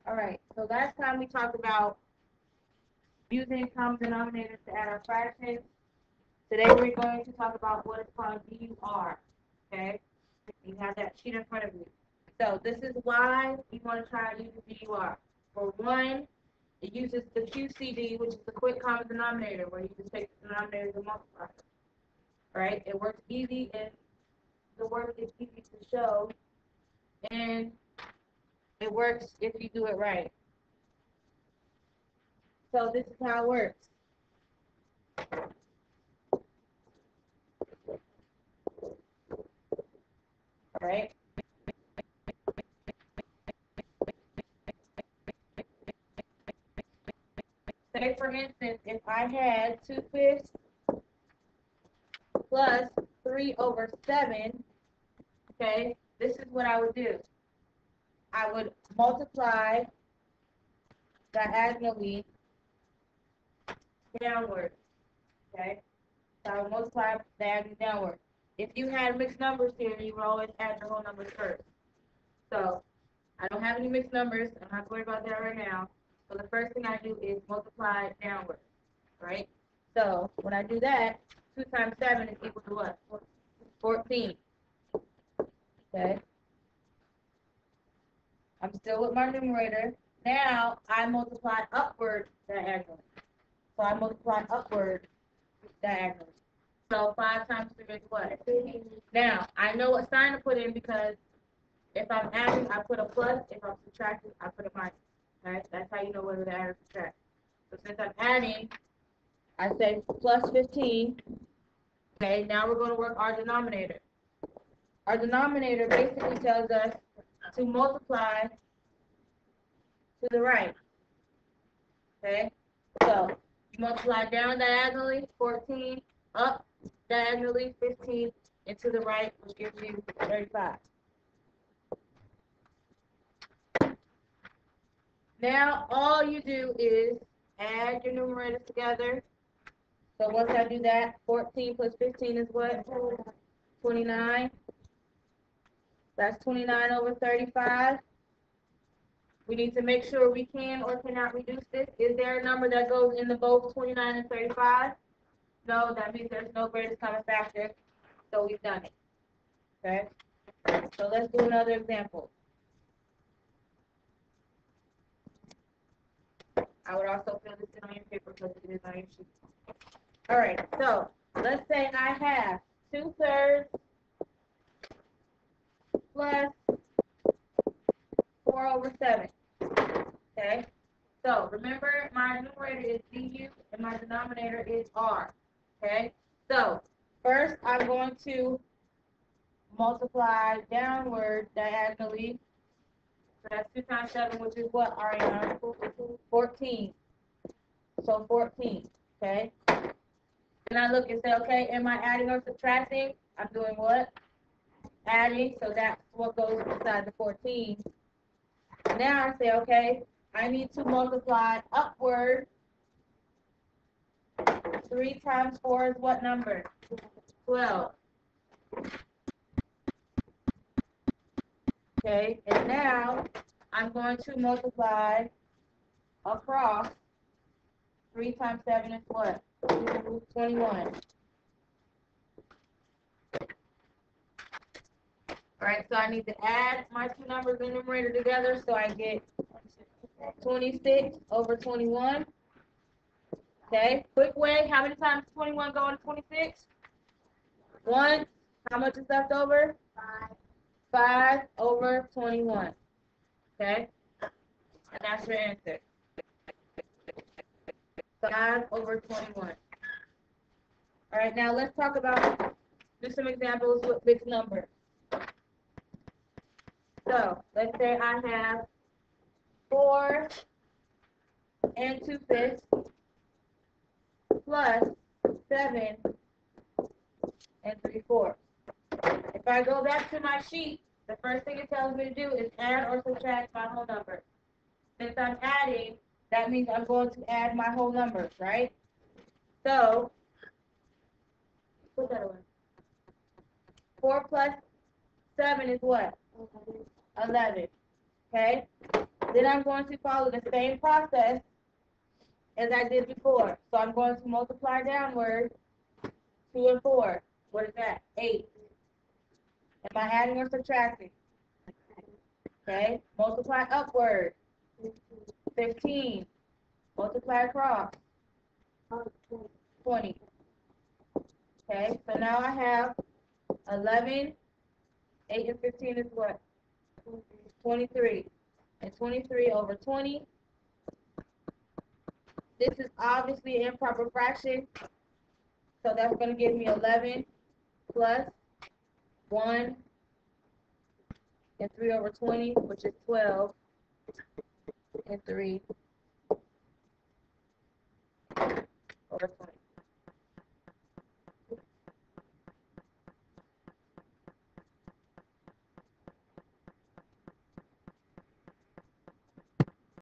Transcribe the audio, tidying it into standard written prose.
All right, so last time we talked about using common denominators to add our fractions. Today we're going to talk about what is called DUR. Okay, you have that sheet in front of you. So this is why you want to try to use DUR. For one, it uses the QCD, which is the quick common denominator, where you just take the denominators and multiply. Right? It works easy, and the work is easy to show, and it works if you do it right. So this is how it works. All right. Say, for instance, if I had 2/5 plus 3/7, okay, this is what I would do. I would multiply diagonally downward, okay? So I would multiply diagonally downward. If you had mixed numbers here, you would always add your whole numbers first. So I don't have any mixed numbers. I'm not worried about that right now. So the first thing I do is multiply downward, right? So when I do that, 2 times 7 is equal to what? 14. Okay. I'm still with my numerator. Now I multiply upward diagonally. So I multiply upward diagonally. So 5 times 3 is what? Now I know what sign to put in because if I'm adding, I put a plus. If I'm subtracting, I put a minus. Okay? That's how you know whether to add or subtract. So since I'm adding, I say plus 15. Okay, now we're going to work our denominator. Our denominator basically tells us to multiply to the right. Okay, so you multiply down diagonally, 14, up diagonally, 15, and to the right, which gives you 35. Now all you do is add your numerators together. So once I do that, 14 plus 15 is what? 29. That's 29 over 35. We need to make sure we can or cannot reduce this. Is there a number that goes into both 29 and 35? No, that means there's no greatest common factor. So we've done it. Okay? So let's do another example. I would also fill this in on your paper because it is on your sheet. All right, so let's say I have 2/3 plus 4/7. Okay? So remember, my numerator is du and my denominator is r. Okay? So first I'm going to multiply downward diagonally. So that's 2 times 7, which is what, Ariana? 14. So 14. Okay? And I look and say, okay, am I adding or subtracting? I'm doing what? Adding, so that's what goes inside the 14. Now I say, okay, I need to multiply upward. 3 times 4 is what number? 12. Okay, and now I'm going to multiply across. 3 times 7 is what? 21. All right, so I need to add my two numbers in the numerator together, so I get 26 over 21. Okay, quick way, how many times 21 go into 26? 1. How much is left over? 5 over 21. Okay, and that's your answer. 5 over 21. All right, now let's talk about, do some examples with mixed numbers. So let's say I have 4 and 2/5 plus 7 and 3/4. If I go back to my sheet, the first thing it tells me to do is add or subtract my whole number. Since I'm adding, that means I'm going to add my whole numbers, right? So, put that away. 4 plus 7 is what? 11. Okay? Then I'm going to follow the same process as I did before. So I'm going to multiply downward 2 and 4. What is that? 8. Am I adding or subtracting? Okay. Multiply upward. 15. Multiply across. 20. Okay. So now I have 11. 8 and 15 is what? 23. And 23 over 20. This is obviously an improper fraction. So that's going to give me 11 plus 1 and 3 over 20, which is 12 and 3 over 20.